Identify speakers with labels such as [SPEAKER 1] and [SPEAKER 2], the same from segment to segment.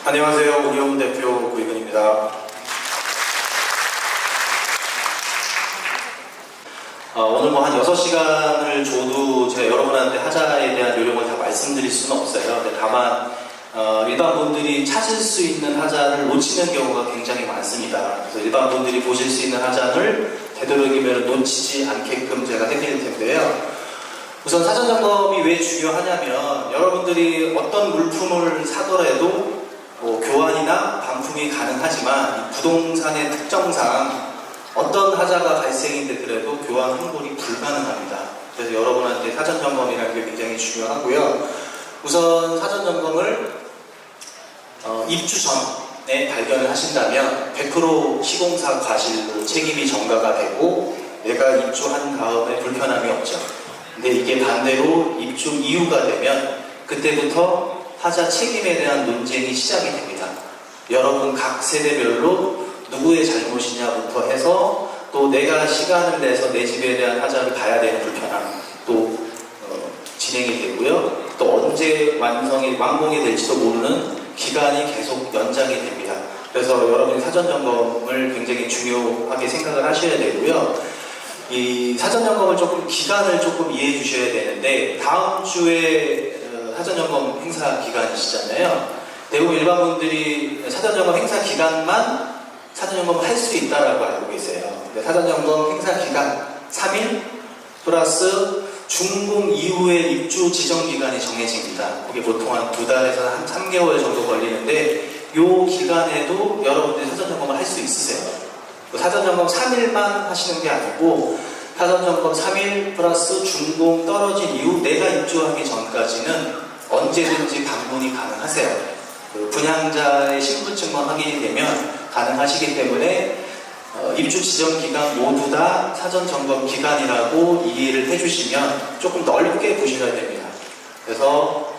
[SPEAKER 1] 안녕하세요. 우리홈 대표 구이근입니다. 오늘 뭐 한 6시간을 줘도 제가 여러분한테 하자에 대한 요령을 다 말씀드릴 수는 없어요. 근데 다만 일반 분들이 찾을 수 있는 하자를 놓치는 경우가 굉장히 많습니다. 그래서 일반 분들이 보실 수 있는 하자를 되도록이면 놓치지 않게끔 제가 해드릴 텐데요. 우선 사전 점검이 왜 중요하냐면 여러분들이 어떤 물품을 사더라도 교환이나 반품이 가능하지만 부동산의 특성상 어떤 하자가 발생이 되더라도 교환 환불이 불가능합니다. 그래서 여러분한테 사전 점검이라는 게 굉장히 중요하고요. 우선 사전 점검을 입주 전에 발견을 하신다면 100% 시공사 과실로 책임이 전가가 되고 내가 입주한 다음에 불편함이 없죠. 근데 이게 반대로 입주 이후가 되면 그때부터 하자 책임에 대한 논쟁이 시작이 됩니다. 여러분 각 세대별로 누구의 잘못이냐부터 해서 또 내가 시간을 내서 내 집에 대한 하자를 봐야 되는 불편함 또 진행이 되고요. 또 언제 완공이 될지도 모르는 기간이 계속 연장이 됩니다. 그래서 여러분이 사전 점검을 굉장히 중요하게 생각을 하셔야 되고요. 이 사전 점검을 기간을 조금 이해해 주셔야 되는데 다음 주에 사전 점검 행사 기간이시잖아요. 대부분 일반 분들이 사전 점검 행사 기간만 사전 점검을 할 수 있다라고 알고 계세요. 근데 사전 점검 행사 기간 3일 플러스 준공 이후의 입주 지정 기간이 정해집니다. 그게 보통 한 2달에서 한 3개월 정도 걸리는데 이 기간에도 여러분들이 사전 점검을 할 수 있으세요. 사전 점검 3일만 하시는 게 아니고 사전 점검 3일 플러스 준공 떨어진 이후 내가 입주하기 전까지는 언제든지 방문이 가능하세요. 분양자의 신분증만 확인이 되면 가능하시기 때문에 입주 지정 기간 모두 다 사전 점검 기간이라고 이해를 해주시면 조금 넓게 보셔야 됩니다. 그래서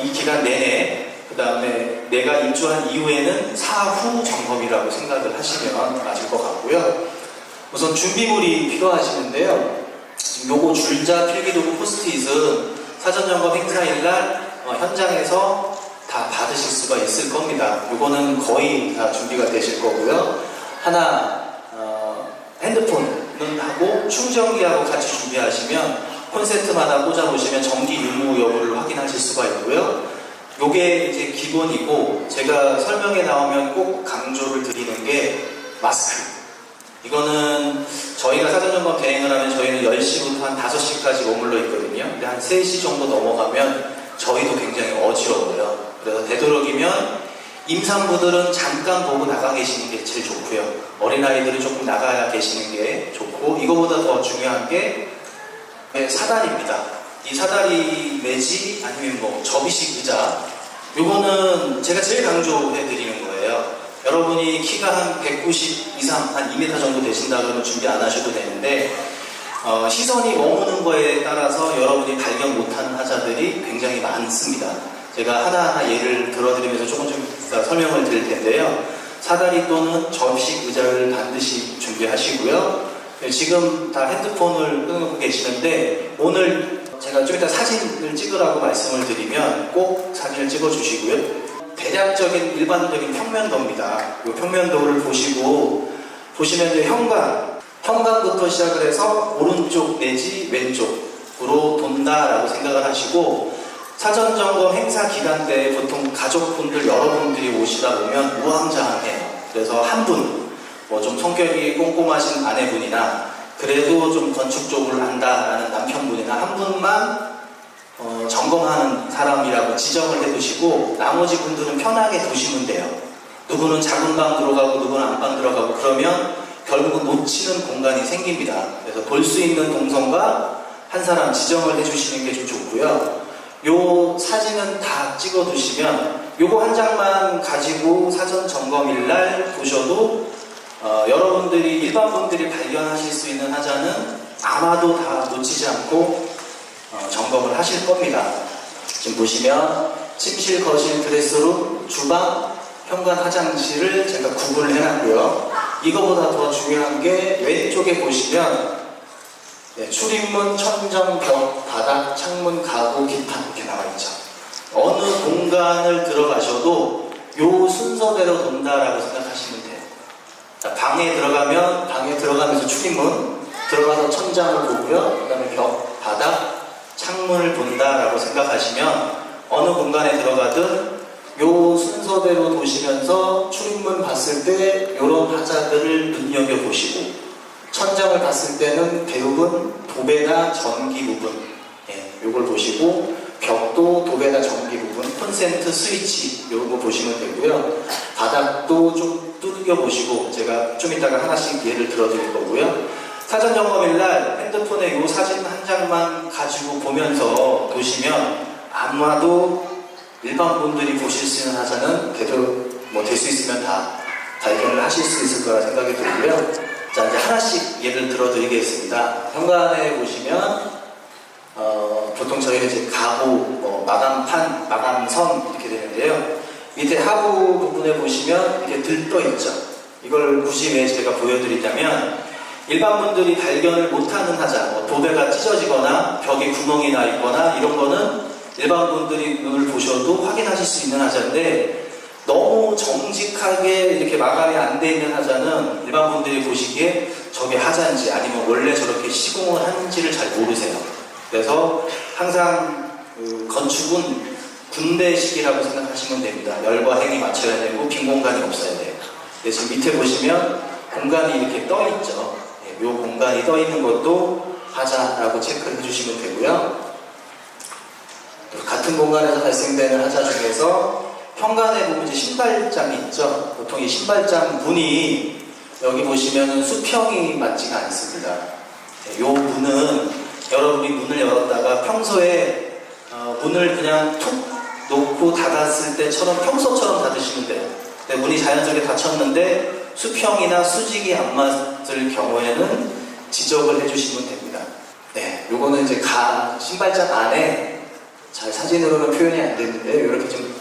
[SPEAKER 1] 이 기간 내내 그 다음에 내가 입주한 이후에는 사후 점검이라고 생각을 하시면 맞을 것 같고요. 우선 준비물이 필요하시는데요. 요거 줄자, 필기도구, 포스트잇은 사전 점검 행사일날 현장에서 다 받으실 수가 있을 겁니다. 요거는 거의 다 준비가 되실 거고요. 하나 핸드폰은 하고 충전기하고 같이 준비하시면 콘센트마다 꽂아보시면 전기 유무 여부를 확인하실 수가 있고요. 요게 이제 기본이고 제가 설명에 나오면 꼭 강조를 드리는 게 마스크. 이거는 저희가 사전점검 대행을 하면 저희는 10시부터 한 5시까지 머물러 있거든요. 근데 한 3시 정도 넘어가면 저희도 굉장히 어지러워요. 그래서 되도록이면 임산부들은 잠깐 보고 나가 계시는 게 제일 좋고요. 어린아이들은 조금 나가 계시는 게 좋고 이거보다 더 중요한 게 사다리입니다. 이 사다리 내지 아니면 뭐 접이식 의자 요거는 제가 제일 강조해 드리는 거예요. 여러분이 키가 한 190 이상 한 2m 정도 되신다 그러면 준비 안 하셔도 되는데 시선이 머무는 거에 따라서 여러분이 발견 못하는 하자들이 굉장히 많습니다. 제가 하나하나 예를 들어드리면서 조금 설명을 드릴 텐데요. 사다리 또는 접이식 의자를 반드시 준비하시고요. 지금 다 핸드폰을 끄고 계시는데 오늘 제가 좀 이따 사진을 찍으라고 말씀을 드리면 꼭 사진을 찍어 주시고요. 대략적인 일반적인 평면도입니다. 이 평면도를 보시면 이제 현관부터 시작을 해서 오른쪽 내지 왼쪽으로 돈다라고 생각을 하시고 사전 점검 행사 기간 때 보통 가족분들 여러분들이 오시다 보면 우왕좌왕해요. 그래서 한 분, 뭐 좀 성격이 꼼꼼하신 아내분이나 그래도 좀 건축 쪽을 안다라는 남편분이나 한 분만 점검하는 사람이라고 지정을 해두시고 나머지 분들은 편하게 두시면 돼요. 누구는 작은 방 들어가고 누구는 안방 들어가고 그러면 결국은 놓치는 공간이 생깁니다. 그래서 볼 수 있는 동선과 한 사람 지정을 해주시는 게 좀 좋고요. 요 사진은 다 찍어 두시면 요거 한 장만 가지고 사전 점검일날 보셔도 여러분들이 일반 분들이 발견하실 수 있는 하자는 아마도 다 놓치지 않고 점검을 하실 겁니다. 지금 보시면 침실, 거실, 드레스룸, 주방, 현관, 화장실을 제가 구분을 해놨고요. 이거보다 더 중요한 게 왼쪽에 보시면 출입문, 천정, 벽, 바닥, 창문, 가구, 기판 이렇게 나와있죠. 어느 공간을 들어가셔도 요 순서대로 돈다라고 생각하시면 돼요. 자, 방에 들어가면서 출입문, 들어가서 천장을 보고요. 그 다음에 벽, 바닥, 창문을 본다라고 생각하시면 어느 공간에 들어가든 요 순서대로 보시면서 출입문 봤을 때 이런 하자들을 눈여겨보시고, 천장을 봤을 때는 대부분 도배나 전기 부분, 요걸 보시고, 벽도 도배나 전기 부분, 콘센트 스위치 요거 보시면 되고요. 바닥도 좀 두들겨 보시고, 제가 좀 이따가 하나씩 예를 들어 드릴 거고요. 사전 점검일 날 핸드폰에 요 사진 한 장만 가지고 보면서 보시면 아마도 일반 분들이 보실 수 있는 하자는 그래도 될 수 있으면 다 발견을 하실 수 있을 거라 생각이 들고요. 자, 이제 하나씩 예를 들어 드리겠습니다. 현관에 보시면 보통 저희는 이제 가구, 마감판, 마감선 이렇게 되는데요. 밑에 하부 부분에 보시면 이렇게 들떠 있죠. 이걸 굳이 왜 제가 보여드리자면, 일반 분들이 발견을 못하는 하자, 도배가 찢어지거나 벽에 구멍이 나 있거나 이런 거는 일반 분들이 눈을 보셔도 확인하실 수 있는 하자인데, 너무 정직하게 이렇게 마감이 안 돼 있는 하자는 일반 분들이 보시기에 저게 하자인지 아니면 원래 저렇게 시공을 하는지를 잘 모르세요. 그래서 항상 건축은 군대식이라고 생각하시면 됩니다. 열과 행이 맞춰야 되고 빈 공간이 없어야 돼요. 지금 밑에 보시면 공간이 이렇게 떠 있죠. 이 공간이 떠 있는 것도 하자라고 체크를 해주시면 되고요. 같은 공간에서 발생되는 하자 중에서 현관에 보면 이제 신발장이 있죠. 보통 이 신발장 문이 여기 보시면 수평이 맞지가 않습니다. 이 문은 여러분이 문을 열었다가 평소에 문을 그냥 툭 놓고 닫았을 때처럼 평소처럼 닫으시면 돼요. 근데 문이 자연스럽게 닫혔는데 수평이나 수직이 안 맞을 경우에는 지적을 해주시면 됩니다. 네, 요거는 이제 신발장 안에 잘 사진으로는 표현이 안 되는데 이렇게 좀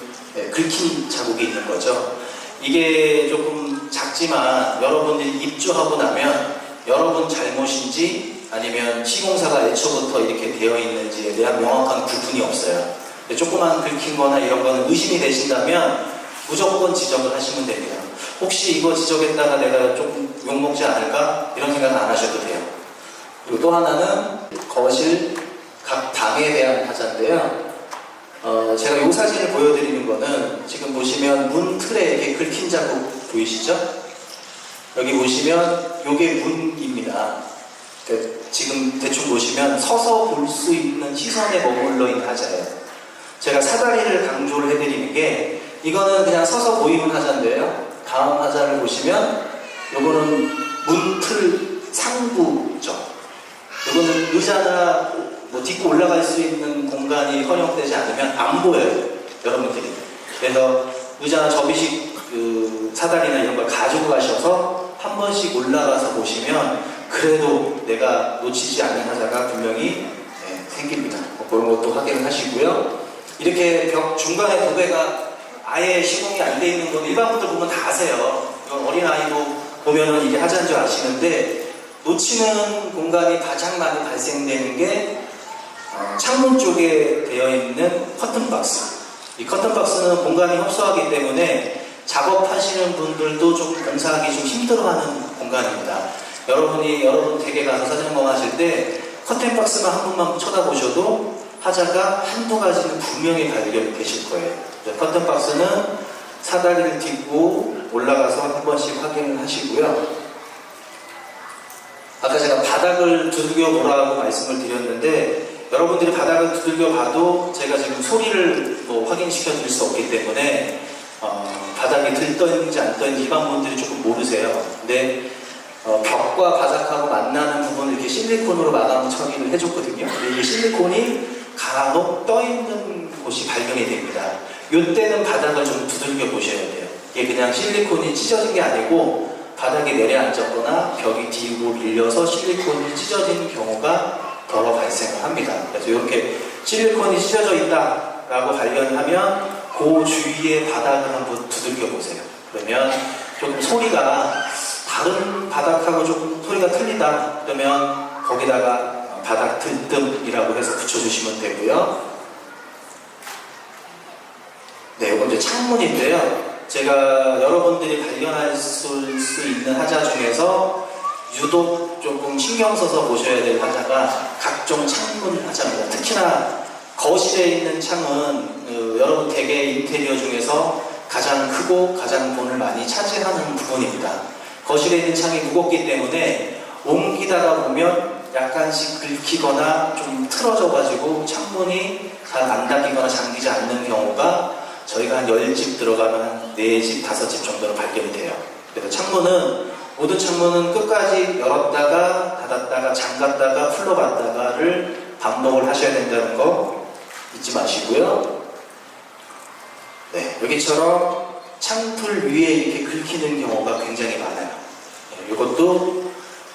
[SPEAKER 1] 긁힌 자국이 있는 거죠. 이게 조금 작지만 여러분들이 입주하고 나면 여러분 잘못인지 아니면 시공사가 애초부터 이렇게 되어 있는지에 대한 명확한 구분이 없어요. 조그만 긁힌 거나 이런 거는 의심이 되신다면 무조건 지적을 하시면 됩니다. 혹시 이거 지적했다가 내가 좀 욕먹지 않을까? 이런 생각은 안 하셔도 돼요. 그리고 또 하나는 거실 각 방에 대한 하자인데요. 제가 이 사진을 보여드리는 거는 지금 보시면 문 틀에 이렇게 긁힌 자국 보이시죠? 여기 보시면 이게 문입니다. 지금 대충 보시면 서서 볼 수 있는 시선에 머물러 있는 하자예요. 제가 사다리를 강조를 해드리는 게, 이거는 그냥 서서 보이는 하자인데요. 다음 하자를 보시면 이거는 문틀 상부죠. 이거는 의자나 딛고 올라갈 수 있는 공간이 허용되지 않으면 안 보여요, 여러분들이. 그래서 의자나 접이식 사다리나 이런 걸 가지고 가셔서 한 번씩 올라가서 보시면 그래도 내가 놓치지 않는 하자가 분명히 생깁니다. 그런 것도 확인을 하시고요. 이렇게 벽 중간에 도배가 아예 시공이 안 돼 있는 건 일반 분들 보면 다 아세요. 이건 어린아이도 보면은 이게 하자인 줄 아시는데, 놓치는 공간이 가장 많이 발생되는 게 창문 쪽에 되어 있는 커튼박스. 이 커튼박스는 공간이 협소하기 때문에 작업하시는 분들도 좀 공사하기 좀 힘들어하는 공간입니다. 여러분 댁에 가서 사진 점검하실 때 커튼박스만 한 번만 쳐다보셔도 하자가 한두 가지는 분명히 발견이 되실 거예요. 커튼박스는 사다리를 딛고 올라가서 한 번씩 확인을 하시고요. 아까 제가 바닥을 두들겨 보라고 말씀을 드렸는데, 여러분들이 바닥을 두들겨 봐도 제가 지금 소리를 확인시켜 드릴 수 없기 때문에 바닥이 들떠 있는지 안 떠 있는지 일반 분들이 조금 모르세요. 근데 벽과 바닥하고 만나는 부분을 이렇게 실리콘으로 마감 처리를 해줬거든요. 근데 이게 실리콘이 간혹 떠 있는 곳이 발견이 됩니다. 이때는 바닥을 좀 두들겨 보셔야 돼요. 이게 그냥 실리콘이 찢어진 게 아니고 바닥에 내려앉았거나 벽이 뒤로 밀려서 실리콘이 찢어진 경우가 더러 발생을 합니다. 그래서 이렇게 실리콘이 찢어져 있다라고 발견하면 그 주위의 바닥을 한번 두들겨 보세요. 그러면 조금 소리가 다른 바닥하고 조금 소리가 틀리다 그러면 거기다가 바닥 들뜸이라고 해서 붙여주시면 되고요. 네, 이건 이제 창문인데요. 제가 여러분들이 발견할 수 있는 하자 중에서 유독 조금 신경 써서 보셔야 될 하자가 각종 창문 하자입니다. 특히나 거실에 있는 창은 여러분 댁의 인테리어 중에서 가장 크고 가장 돈을 많이 차지하는 부분입니다. 거실에 있는 창이 무겁기 때문에 옮기다가 보면 약간씩 긁히거나 좀 틀어져가지고 창문이 잘 안 닫히거나 잠기지 않는 경우가 저희가 한 10집 들어가면 한 4집, 5집 정도로 발견이 돼요. 그래서 창문은, 모든 창문은 끝까지 열었다가 닫았다가 잠갔다가 풀러갔다가를 반복을 하셔야 된다는 거 잊지 마시고요. 네, 여기처럼 창틀 위에 이렇게 긁히는 경우가 굉장히 많아요. 네, 이것도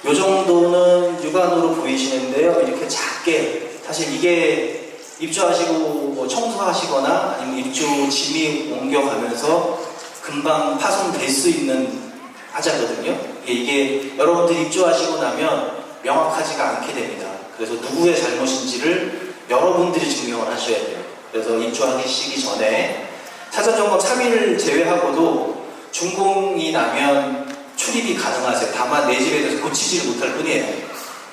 [SPEAKER 1] 이 정도는 육안으로 보이시는데요. 이렇게 작게, 사실 이게 입주하시고 뭐 청소하시거나 아니면 입주 짐이 옮겨가면서 금방 파손될 수 있는 하자거든요. 이게 여러분들이 입주하시고 나면 명확하지가 않게 됩니다. 그래서 누구의 잘못인지를 여러분들이 증명을 하셔야 돼요. 그래서 입주하시기 전에 사전점검 3일을 제외하고도 준공이 나면 출입이 가능하세요. 다만 내 집에 대해서 고치지를 못할 뿐이에요.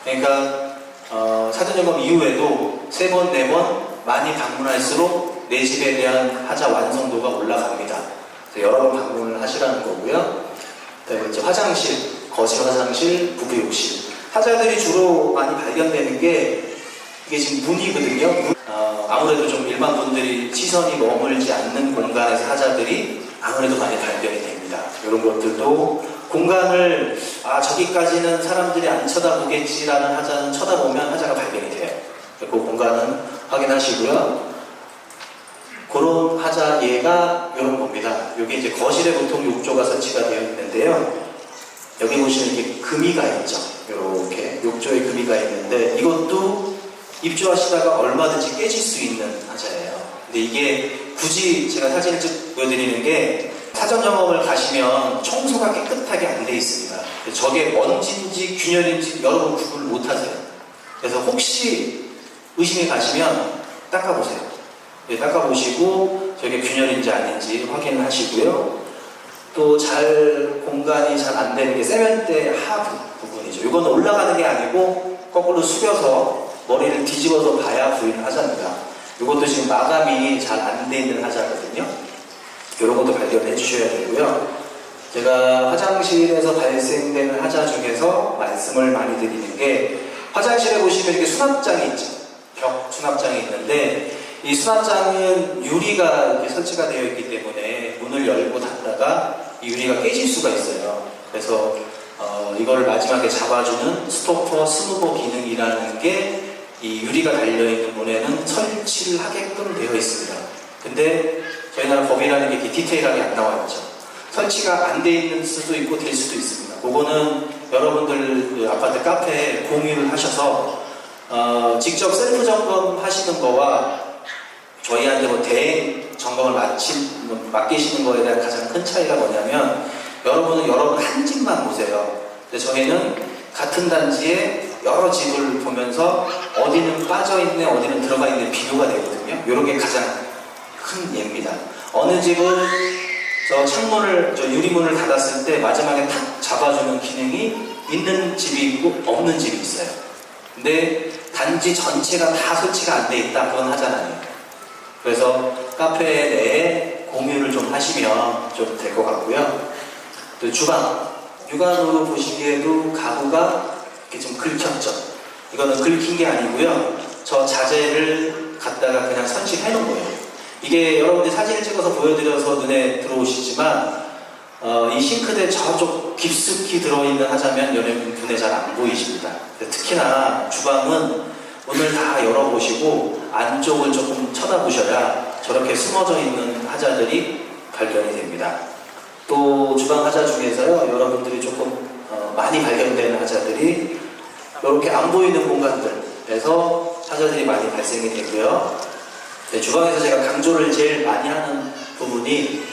[SPEAKER 1] 그러니까 사전점검 이후에도 3번, 4번 많이 방문할수록 내 집에 대한 하자 완성도가 올라갑니다. 여러 번 방문을 하시라는 거고요. 그다음에 이제 화장실, 거실 화장실, 부부 욕실. 하자들이 주로 많이 발견되는 게 이게 지금 문이거든요. 아무래도 좀 일반 분들이 시선이 머물지 않는 공간에서 하자들이 아무래도 많이 발견이 됩니다. 이런 것들도 공간을 저기까지는 사람들이 안 쳐다보겠지라는 하자는 쳐다보면 하자가 발견이 돼요. 그 공간은 확인하시고요. 그런 하자 예가 이런 겁니다. 여기 이제 거실에 보통 욕조가 설치가 되어 있는데요. 여기 보시면 이렇게 금이가 있죠. 이렇게 욕조에 금이가 있는데 이것도 입주하시다가 얼마든지 깨질 수 있는 하자예요. 근데 이게 굳이 제가 사진을 보여드리는 게 사전 점검을 가시면 청소가 깨끗하게 안 돼 있습니다. 저게 먼지인지 균열인지 여러분 구분을 못 하세요. 그래서 혹시 의심이 가시면 닦아보세요. 네, 닦아보시고 저게 균열인지 아닌지 확인을 하시고요. 또 공간이 잘 안 되는 게 세면대 하부 부분이죠. 이건 올라가는 게 아니고 거꾸로 숙여서 머리를 뒤집어서 봐야 부인을 하자입니다. 이것도 지금 마감이 잘 안 돼 있는 하자거든요. 이런 것도 발견해 주셔야 되고요. 제가 화장실에서 발생되는 하자 중에서 말씀을 많이 드리는 게 화장실에 보시면 이렇게 수납장이 있죠. 벽 수납장이 있는데 이 수납장은 유리가 이렇게 설치가 되어 있기 때문에 문을 열고 닫다가 이 유리가 깨질 수가 있어요. 그래서 이거를 마지막에 잡아주는 스토퍼, 스무버 기능이라는 게 이 유리가 달려있는 문에는 설치를 하게끔 되어 있습니다. 근데 저희 나라 법이라는 게 이렇게 디테일하게 안 나와 있죠. 설치가 안 돼 있는 수도 있고 될 수도 있습니다. 그거는 여러분들 그 아파트 카페에 공유를 하셔서 직접 셀프 점검 하시는 거와 저희한테 뭐 대행 점검을 맡기시는 거에 대한 가장 큰 차이가 뭐냐면 여러분은 여러분 한 집만 보세요. 근데 저희는 같은 단지에 여러 집을 보면서 어디는 빠져있네 어디는 들어가 있는 비교가 되거든요. 이런 게 가장 큰 예입니다. 어느 집은 저 유리문을 닫았을 때 마지막에 탁 잡아주는 기능이 있는 집이 있고 없는 집이 있어요. 근데 단지 전체가 다 설치가 안 돼 있다 그건 하잖아요. 그래서 카페 내에 공유를 좀 하시면 좀 될 것 같고요. 또 주방 육안으로 보시기에도 가구가 이렇게 좀 긁혔죠. 이거는 긁힌 게 아니고요. 저 자재를 갖다가 그냥 선식해 놓은 거예요. 이게 여러분들이 사진을 찍어서 보여드려서 눈에 들어오시지만 이 싱크대 저쪽 깊숙이 들어있는 하자면 여러분 눈에 잘 안 보이십니다. 특히나 주방은 문을 다 열어보시고 안쪽을 조금 쳐다보셔야 저렇게 숨어져 있는 하자들이 발견이 됩니다. 또 주방 하자 중에서요, 여러분들이 조금 많이 발견되는 하자들이 이렇게 안 보이는 공간들에서 하자들이 많이 발생이 되고요. 네, 주방에서 제가 강조를 제일 많이 하는 부분이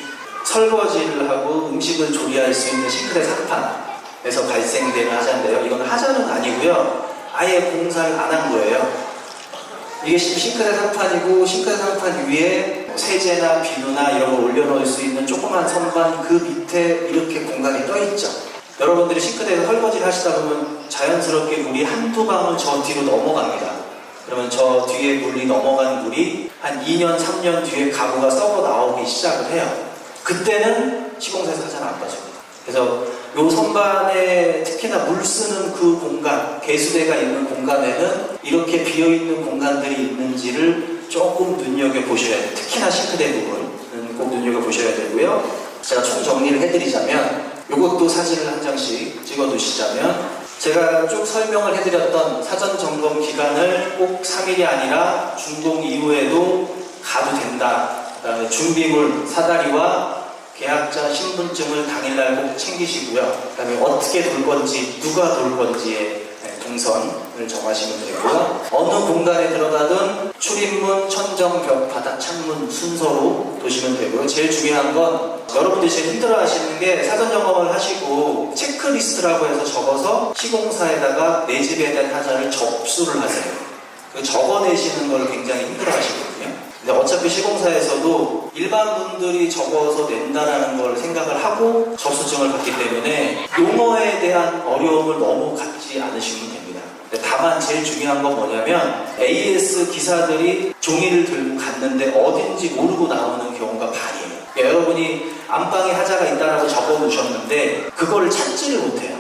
[SPEAKER 1] 설거지를 하고 음식을 조리할 수 있는 싱크대 상판에서 발생되는 하자인데요. 이건 하자는 아니고요. 아예 공사를 안 한 거예요. 이게 싱크대 상판이고 싱크대 상판 위에 세제나 비누나 이런 걸 올려놓을 수 있는 조그만 선반 그 밑에 이렇게 공간이 떠있죠. 여러분들이 싱크대에서 설거지를 하시다 보면 자연스럽게 물이 한두 방울 저 뒤로 넘어갑니다. 그러면 저 뒤에 물이 넘어간 물이 한 2년, 3년 뒤에 가구가 썩어 나오기 시작을 해요. 그때는 시공사에서 하자는 안 봐줍니다. 그래서 요 선반에 특히나 물 쓰는 그 공간, 개수대가 있는 공간에는 이렇게 비어있는 공간들이 있는지를 조금 눈여겨보셔야 돼요. 특히나 싱크대 부분은 꼭 눈여겨보셔야 되고요. 제가 총 정리를 해드리자면 이것도 사진을 한 장씩 찍어두시자면 제가 쭉 설명을 해드렸던 사전 점검 기간을 꼭 3일이 아니라 준공 이후에도 가도 된다. 그다음에 준비물, 사다리와 계약자 신분증을 당일날 꼭 챙기시고요. 그다음에 어떻게 돌 건지, 누가 돌 건지의 동선을 정하시면 되고요. 어느 공간에 들어가든 출입문, 천정, 벽, 바닥, 창문 순서로 도시면 되고요. 제일 중요한 건 여러분들이 제일 힘들어 하시는 게 사전 점검을 하시고 체크리스트라고 해서 적어서 시공사에다가 내 집에 대한 하자를 접수를 하세요. 그 적어내시는 걸 굉장히 힘들어 하시거든요. 근데 어차피 시공사에서도 일반 분들이 적어서 낸다라는 걸 생각을 하고 접수증을 받기 때문에 용어에 대한 어려움을 너무 갖지 않으시면 됩니다. 다만 제일 중요한 건 뭐냐면 AS 기사들이 종이를 들고 갔는데 어딘지 모르고 나오는 경우가 반이에요. 그러니까 여러분이 안방에 하자가 있다라고 적어 놓으셨는데 그거를 찾지를 못해요.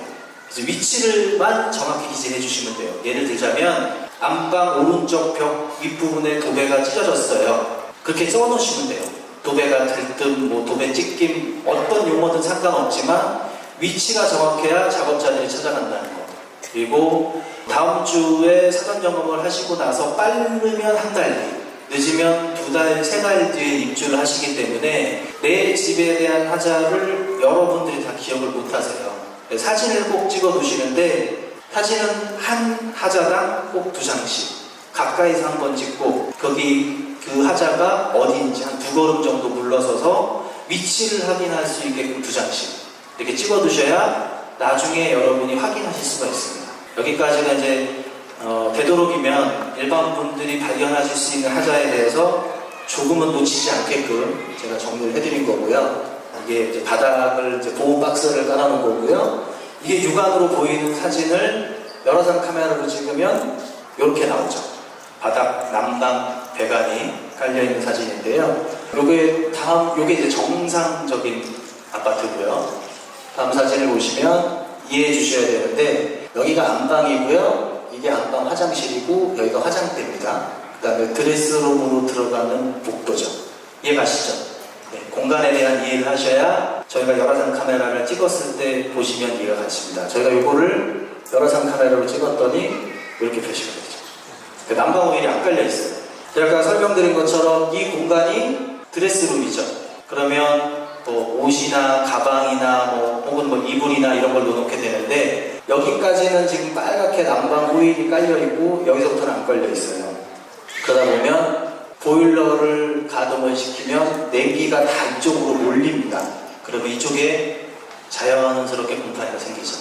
[SPEAKER 1] 그래서 위치를만 정확히 기재해 주시면 돼요. 예를 들자면 안방 오른쪽 벽 윗부분에 도배가 찢어졌어요. 그렇게 써 놓으시면 돼요. 도배가 들뜸, 도배 찢김, 어떤 용어든 상관없지만 위치가 정확해야 작업자들이 찾아간다는 거. 그리고 다음 주에 사전 점검을 하시고 나서 빠르면 한 달 뒤, 늦으면 2달, 3달 뒤에 입주를 하시기 때문에 내 집에 대한 하자를 여러분들이 다 기억을 못 하세요. 사진을 꼭 찍어 두시는데 사진은 한 하자당 꼭 2장씩 가까이서 한번 찍고 거기 그 하자가 어디인지 한 2걸음 정도 물러서서 위치를 확인할 수 있게끔 2장씩 이렇게 찍어 두셔야 나중에 여러분이 확인하실 수가 있습니다. 여기까지가 이제 되도록이면 일반 분들이 발견하실 수 있는 하자에 대해서 조금은 놓치지 않게끔 제가 정리를 해드린 거고요. 이게 이제 바닥을 이제 보호 박스를 깔아놓은 거고요. 이게 육안으로 보이는 사진을 여러 장 카메라로 찍으면 이렇게 나오죠. 바닥, 난방, 배관이 깔려있는 사진인데요. 요게 이제 정상적인 아파트고요. 다음 사진을 보시면 이해해 주셔야 되는데 여기가 안방이고요. 이게 안방 화장실이고 여기가 화장대입니다. 그 다음에 드레스룸으로 들어가는 복도죠. 이해 가시죠? 네, 공간에 대한 이해를 하셔야 저희가 여러 장 카메라를 찍었을 때 보시면 이해가 가십니다. 저희가 이거를 여러 장 카메라로 찍었더니 이렇게 표시가 되죠. 난방 오일이 안 깔려 있어요. 제가 아까 설명드린 것처럼 이 공간이 드레스룸이죠. 그러면 옷이나 가방이나 혹은 이불이나 이런 걸 놓게 되는데 여기까지는 지금 빨갛게 난방 오일이 깔려 있고 여기서부터는 안 깔려 있어요. 그러다 보면 보일러를 가동을 시키면 냉기가 다 이쪽으로 몰립니다. 그러면 이쪽에 자연스럽게 공판이가 생기죠.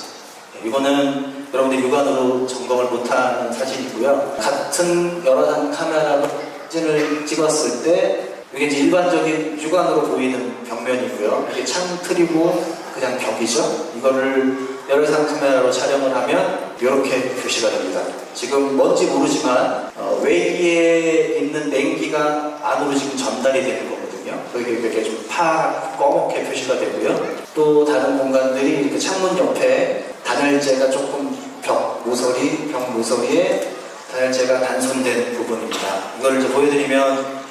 [SPEAKER 1] 이거는 여러분들 육안으로 점검을 못하는 사진이고요. 같은 여러 장 카메라로 사진을 찍었을 때 이게 이제 일반적인 육안으로 보이는 벽면이고요. 이게 창틀이고 그냥 벽이죠. 이거를 여러 장 카메라로 촬영을 하면 이렇게 표시가 됩니다. 지금 뭔지 모르지만 외기에 있는 냉기가 안으로 지금 전달이 되는 거거든요. 여기 이렇게 좀 파랗고 검게 표시가 되고요. 또 다른 공간들이 이렇게 창문 옆에 단열재가 조금 벽 모서리에 단열재가 단손된 부분입니다. 이걸 이제 보여드리면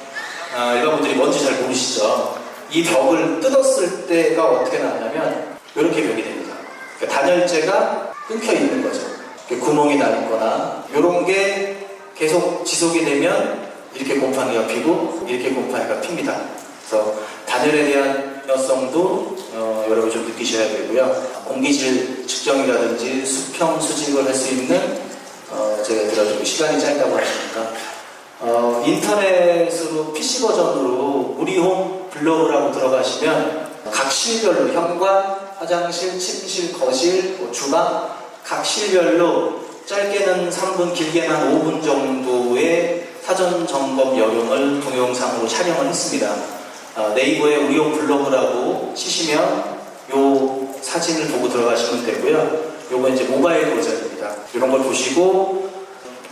[SPEAKER 1] 일반 분들이 뭔지 잘 모르시죠. 이 벽을 뜯었을 때가 어떻게 나냐면 이렇게 벽이 됩니다. 그러니까 단열재가 끊겨 있는 거죠. 구멍이 나 있거나 이런 게 계속 지속이 되면 이렇게 곰팡이가 피고 이렇게 곰팡이가 핍니다. 그래서 단열에 대한 중요성도 여러분 좀 느끼셔야 되고요. 공기질 측정이라든지 수평 수직을 할 수 있는 제가 들어주고 시간이 짧다고 하시니까 인터넷으로 PC 버전으로 우리홈 블로그라고 들어가시면 각 실별로 현관, 화장실, 침실, 거실, 주방 각 실별로 짧게는 3분, 길게는 한 5분 정도의 사전 점검 요령을 동영상으로 촬영을 했습니다. 네이버에 우리용 블로그라고 치시면 요 사진을 보고 들어가시면 되고요. 요거 이제 모바일 버전입니다. 이런 걸 보시고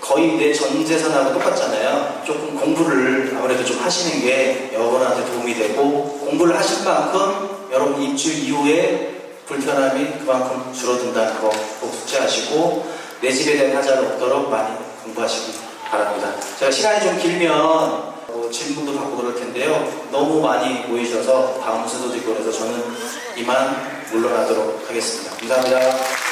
[SPEAKER 1] 거의 내 전 재산하고 똑같잖아요. 조금 공부를 아무래도 좀 하시는 게 여러분한테 도움이 되고, 공부를 하실 만큼 여러분 입주 이후에 불편함이 그만큼 줄어든다는 거 꼭 숙지하시고 내 집에 대한 하자가 없도록 많이 공부하시기 바랍니다. 제가 시간이 좀 길면 질문도 받고 그럴 텐데요. 너무 많이 모이셔서 다음 순서도 있고 그래서 저는 이만 물러나도록 하겠습니다. 감사합니다.